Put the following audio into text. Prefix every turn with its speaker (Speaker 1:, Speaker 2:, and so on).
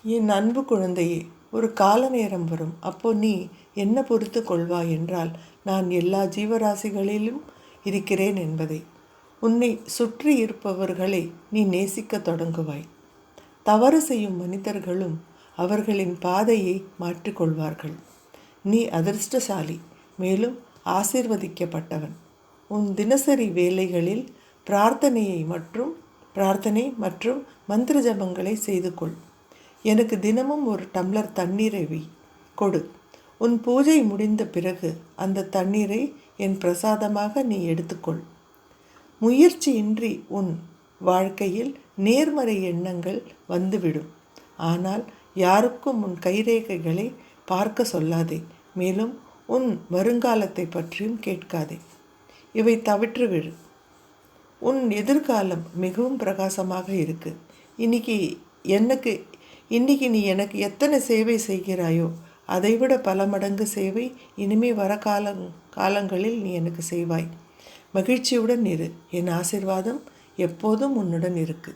Speaker 1: என் அன்பு குழந்தையே, ஒரு கால நேரம் வரும். அப்போ நீ என்ன பொறுத்து கொள்வாய் என்றால், நான் எல்லா ஜீவராசிகளிலும் இருக்கிறேன் என்பதை. உன்னை சுற்றி இருப்பவர்களை நீ நேசிக்க தொடங்குவாய். தவறு செய்யும் மனிதர்களும் அவர்களின் பாதையை மாற்றிக்கொள்வார்கள். நீ அதிர்ஷ்டசாலி, மேலும் ஆசீர்வதிக்கப்பட்டவன். உன் தினசரி வேலைகளில் பிரார்த்தனை மற்றும் மந்திர ஜபங்களை செய்து கொள். எனக்கு தினமும் ஒரு டம்ளர் தண்ணீரை கொடு. உன் பூஜை முடிந்த பிறகு அந்த தண்ணீரை என் பிரசாதமாக நீ எடுத்துக்கொள். முயற்சியின்றி உன் வாழ்க்கையில் நேர்மறை எண்ணங்கள் வந்துவிடும். ஆனால் யாருக்கும் உன் கைரேகைகளை பார்க்க சொல்லாதே. மேலும் உன் வருங்காலத்தை பற்றியும் கேட்காதே. இவை தவிற்றுவிடு. உன் எதிர்காலம் மிகவும் பிரகாசமாக இருக்கு. இன்னைக்கு நீ எனக்கு எத்தனை சேவை செய்கிறாயோ அதைவிட பல மடங்கு சேவை இனிமே வர காலங்களில் நீ எனக்கு செய்வாய். மகிழ்ச்சியுடன் இரு. என் ஆசீர்வாதம் எப்போதும் உன்னுடன் இருக்கு.